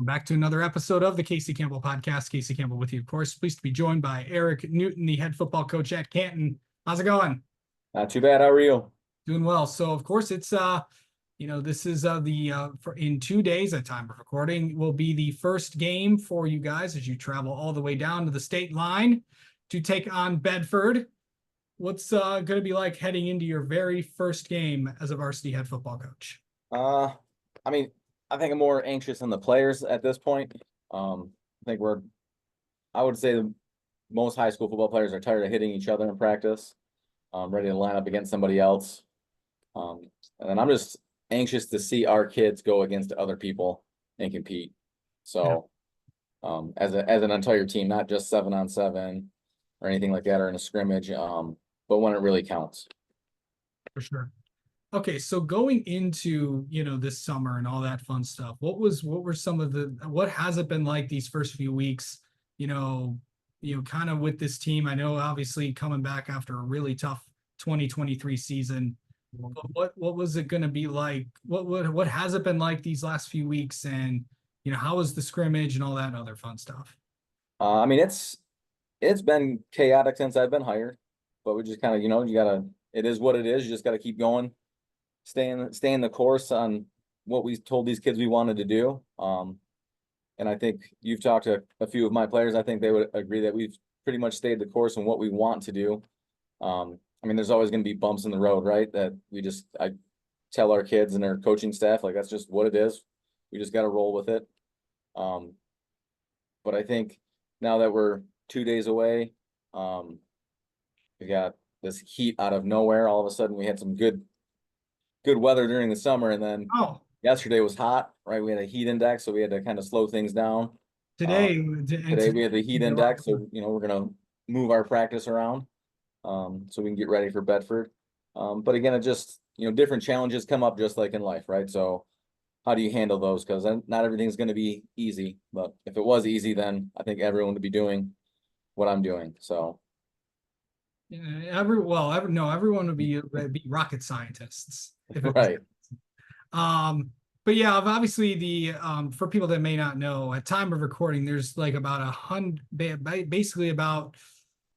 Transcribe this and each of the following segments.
Back to another episode of the Casey Campbell podcast. Casey Campbell with you, of course. Pleased to be joined by Eric Newton, the head football coach at Canton. How's it going? Not too bad. How are you? Doing well. So, of course, it's this is for in 2 days at time of recording will be the first game for you guys as you travel all the way down to the state line to take on Bedford. What's going to be like heading into your very first game as a varsity head football coach? Uh, I mean, I think I'm more anxious than the players at this point. I think I would say most high school football players are tired of hitting each other in practice, ready to line up against somebody else. And then I'm just anxious to see our kids go against other people and compete. So, as an entire team, not just 7-on-7 or anything like that, or in a scrimmage, but when it really counts. For sure. Okay, so going into, this summer and all that fun stuff, what has it been like these first few weeks, kind of with this team? I know obviously coming back after a really tough 2023 season, but what was it going to be like? What has it been like these last few weeks? And, how was the scrimmage and all that other fun stuff? I mean, it's been chaotic since I've been hired, but we just kind of, it is what it is. You just got to keep going. Stay in the course on what we told these kids we wanted to do. And I think you've talked to a few of my players. I think they would agree that we've pretty much stayed the course on what we want to do. I mean, there's always going to be bumps in the road, right? That I tell our kids and their coaching staff, like, that's just what it is. We just got to roll with it. But I think now that we're 2 days away, we got this heat out of nowhere. All of a sudden we had some good weather during the summer, and then yesterday was hot, right? We had a heat index, so we had to kind of slow things down. Today We have the heat index, so we're gonna move our practice around, so we can get ready for Bedford. But again, it just different challenges come up just like in life, right? So how do you handle those? Because not everything's going to be easy, but if it was easy, then I think everyone would be doing what I'm doing. So everyone would be rocket scientists if it was. right. But yeah, obviously for people that may not know, at time of recording, there's like about 100, basically about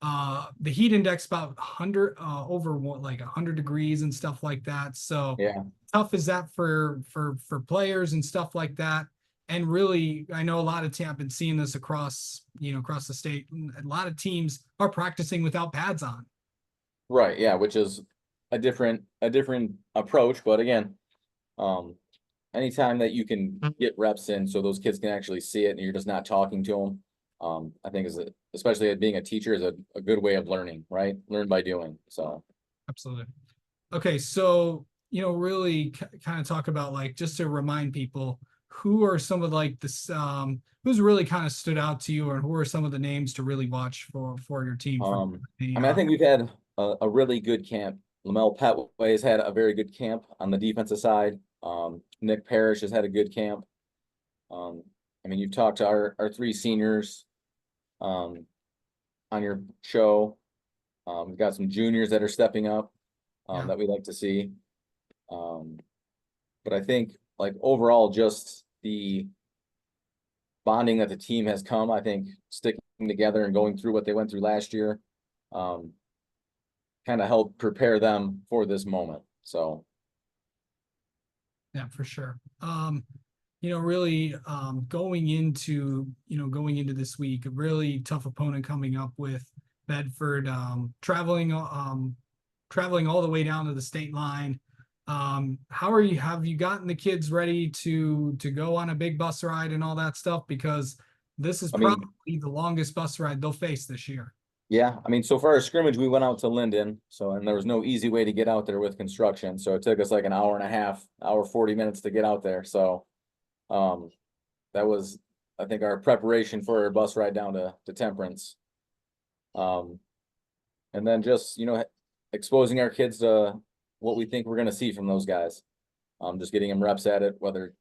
the heat index about 100 over like 100 degrees and stuff like that. So Yeah. tough is that for players and stuff like that. And really, I know a lot of I've been seeing this across the state. A lot of teams are practicing without pads on. Right. Yeah. Which is a different approach. But again, anytime that you can get reps in so those kids can actually see it and you're just not talking to them, I think especially at being a teacher is a good way of learning, right? Learn by doing. So. Absolutely. Okay. So, really kind of talk about, like, just to remind people, who are some of like this, who's really kind of stood out to you, or who are some of the names to really watch for your team? I think we've had a really good camp. Lamel Petway has had a very good camp on the defensive side. Nick Parrish has had a good camp. I mean, you've talked to our three seniors on your show. We've got some juniors that are stepping up that we like to see. But I think, like, overall, just the bonding that the team has come, I think sticking together and going through what they went through last year, kind of helped prepare them for this moment. So. Yeah, for sure. Really going into this week, a really tough opponent coming up with Bedford, traveling all the way down to the state line. Have you gotten the kids ready to go on a big bus ride and all that stuff? Because this is probably the longest bus ride they'll face this year. Yeah, I mean, so for our scrimmage, we went out to Linden, and there was no easy way to get out there with construction. So it took us like an hour and a half, 40 minutes to get out there. So that was, I think, our preparation for our bus ride down to Temperance. And then just, exposing our kids to what we think we're going to see from those guys. Just getting them reps at it, whether,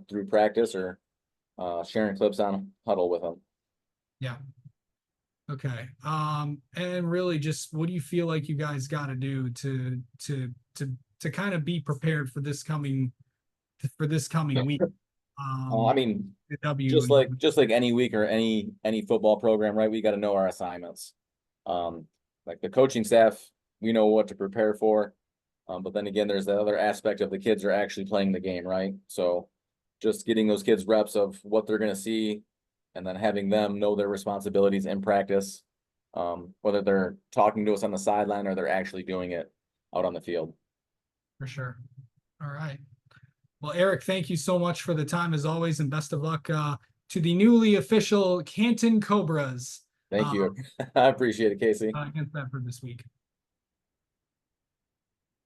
through practice or sharing clips on Huddle with them. Yeah. Okay. And really, just what do you feel like you guys got to do to kind of be prepared for this coming week? I mean, the W. just like any week or any football program, right? We got to know our assignments. Um, like the coaching staff, we know what to prepare for. But then again, there's the other aspect of the kids are actually playing the game, right? So just getting those kids reps of what they're gonna see and then having them know their responsibilities in practice. Whether they're talking to us on the sideline or they're actually doing it out on the field. For sure. All right. Well, Eric, thank you so much for the time as always, and best of luck to the newly official Canton Cobras Thank you. I appreciate it, Casey. against Bedford this week.